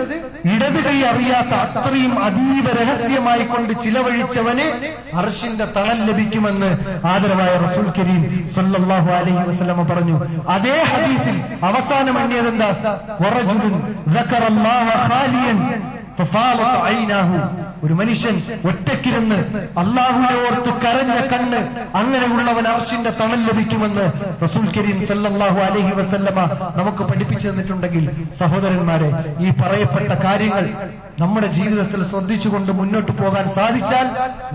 ഇടത് കൈ അറിയാത്ത അത്രയും അതീവ രഹസ്യമായി കൊണ്ട് ചിലവഴിച്ചവന് അർശിന്റെ തണൽ ലഭിക്കുമെന്ന് ആദരവായ റസൂൽ കരീം സല്ലല്ലാഹു അലൈഹി വസല്ലമ പറഞ്ഞു. അതേ ഹദീസിൽ അവസാനം എണ്ണിയതെന്താ? വറജുലുൻ ദക്കറല്ലാഹ ഖാലിയൻ ഫഫാലത ഐനാഹു. ഒരു മനുഷ്യൻ ഒറ്റക്കിരുന്ന് അള്ളാഹുവിനെ ഓർത്ത് കരഞ്ഞ കണ്ണ്, അങ്ങനെയുള്ളവൻ അർശിന്റെ തണൽ ലഭിക്കുമെന്ന് റസൂൽ കരീം സല്ലല്ലാഹു അലൈഹി വസല്ലമ നമുക്ക് പഠിപ്പിച്ചു തന്നിട്ടുണ്ടെങ്കിൽ സഹോദരന്മാരെ, ഈ പറയപ്പെട്ട കാര്യങ്ങൾ നമ്മുടെ ജീവിതത്തിൽ ശ്രദ്ധിച്ചുകൊണ്ട് മുന്നോട്ട് പോകാൻ സാധിച്ചാൽ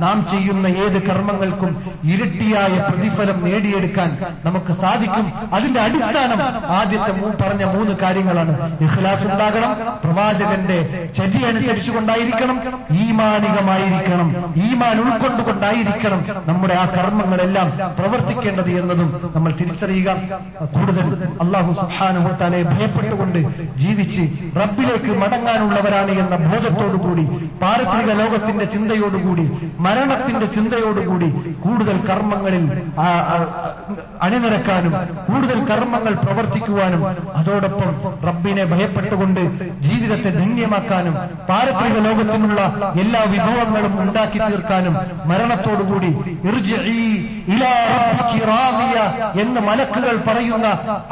നാം ചെയ്യുന്ന ഏത് കർമ്മങ്ങൾക്കും ഇരട്ടിയായ പ്രതിഫലം നേടിയെടുക്കാൻ നമുക്ക് സാധിക്കും. അതിന്റെ അടിസ്ഥാനം ആദ്യത്തെ പറഞ്ഞ 3 കാര്യങ്ങളാണ്. ഇഖ്ലാസ് ഉണ്ടാകണം, പ്രവാചകന്റെ ചര്യ അനുസരിച്ചുകൊണ്ടായിരിക്കണം, ഈമാനികമായിരിക്കണം, ഈമാൻ ഉൾക്കൊണ്ടുകൊണ്ടായിരിക്കണം നമ്മുടെ ആ കർമ്മങ്ങളെല്ലാം പ്രവർത്തിക്കേണ്ടത് എന്നതും നമ്മൾ തിരിച്ചറിയുക. കൂടുതൽ അല്ലാഹു സുബ്ഹാനഹു വ തആലയെ ഭയപ്പെട്ടുകൊണ്ട് ജീവിച്ച് റബ്ബിലേക്ക് മടങ്ങാനുള്ളവരാണ് എന്ന ബോധത്തോടുകൂടി, പാരത്രിക ലോകത്തിന്റെ ചിന്തയോടുകൂടി, മരണത്തിന്റെ ചിന്തയോടുകൂടി കൂടുതൽ കർമ്മങ്ങളിൽ അണിനിരക്കാനും കൂടുതൽ കർമ്മങ്ങൾ പ്രവർത്തിക്കുവാനും അതോടൊപ്പം റബ്ബിനെ ഭയപ്പെട്ടുകൊണ്ട് ജീവിതത്തെ ധന്യമാക്കാനും പാരത്രിക ലോകത്തിനുള്ള എല്ലാ വിഭവങ്ങളും ഉണ്ടാക്കി തീർക്കാനും മരണത്തോടുകൂടി ഇർജിഇ ഇലാ റബ്ബികി റാദിയ എന്ന് മലക്കുകൾ പറയുന്ന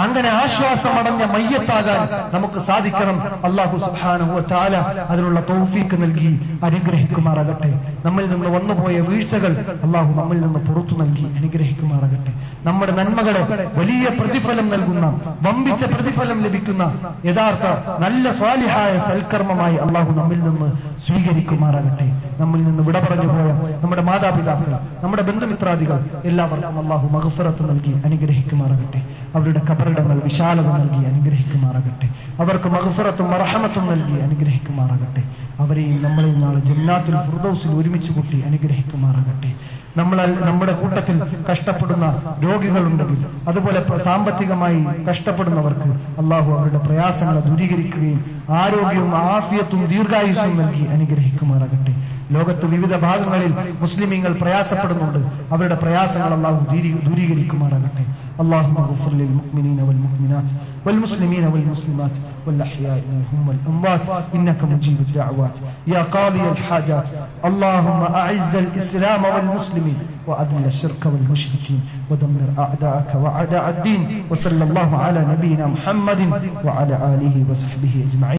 അങ്ങനെ ആശ്വാസമടഞ്ഞ മയ്യത്താകാൻ നമുക്ക് സാധിക്കണം. അല്ലാഹു സുബ്ഹാനഹു വ തആല അതിനുള്ള തൗഫീഖ് നൽകി അനുഗ്രഹിക്കുമാറാകട്ടെ. നമ്മിൽ നിന്ന് വന്നുപോയ വീഴ്ചകൾ അല്ലാഹു നമ്മിൽ നിന്ന് പുറത്തു നൽകി അനുഗ്രഹിക്കുമാറാകട്ടെ. നമ്മുടെ നന്മകളെ വലിയ പ്രതിഫലം നൽകുന്ന, വമ്പിച്ച പ്രതിഫലം ലഭിക്കുന്ന യഥാർത്ഥ നല്ല സ്വാലിഹായ സൽക്കർമ്മമായി അല്ലാഹു നമ്മിൽ നിന്ന് സ്വീകരിക്കുമാറാകട്ടെ. നമ്മിൽ നിന്ന് വിട പറഞ്ഞു പോയ നമ്മുടെ മാതാപിതാക്കൾ, നമ്മുടെ ബന്ധുമിത്രാദികൾ എല്ലാവർക്കും അല്ലാഹു മഗ്ഫിറത്ത് നൽകി അനുഗ്രഹിക്കുമാറാകട്ടെ. അവരുടെ ഖബറിടങ്ങൾ വിശാലത നൽകി അനുഗ്രഹിക്കുമാറാകട്ടെ. അവർക്ക് മഗ്ഫിറത്തും റഹ്മത്തും നൽകി അനുഗ്രഹിക്കുമാറാകട്ടെ. അവരെയും നമ്മളെയും നാളെ ജന്നാത്തുൽ ഫിർദൗസിൽ ഒരുമിച്ച് കൂട്ടി അനുഗ്രഹിക്കുമാറാകട്ടെ. നമ്മുടെ കൂട്ടത്തിൽ കഷ്ടപ്പെടുന്ന രോഗികളുണ്ടെങ്കിൽ, അതുപോലെ സാമ്പത്തികമായി കഷ്ടപ്പെടുന്നവർക്ക് അല്ലാഹു അവരുടെ പ്രയാസങ്ങളെ ദൂരീകരിക്കുകയും ആരോഗ്യവും ആഫിയത്തും ദീർഘായുസ്സും നൽകി അനുഗ്രഹിക്കുമാറാകട്ടെ. ലോകത്ത് വിവിധ ഭാഗങ്ങളിൽ മുസ്ലിമീങ്ങൾ പ്രയാസപ്പെടുന്നുണ്ട്. അവരുടെ പ്രയാസങ്ങൾ അല്ലാഹു ദൂരീകരിക്കുമാറാകട്ടെ. اللهم اغفر للمؤمنين والمؤمنات والمسلمين والمسلمات والأحياء منهم والأموات إنك مجيب الدعوات يا قاضي الحاجات. اللهم أعز الإسلام والمسلمين وأذل الشرك والمشركين ودمر أعداءك وأعداء الدين. وصلى الله على نبينا محمد وعلى آله وصحبه أجمعين.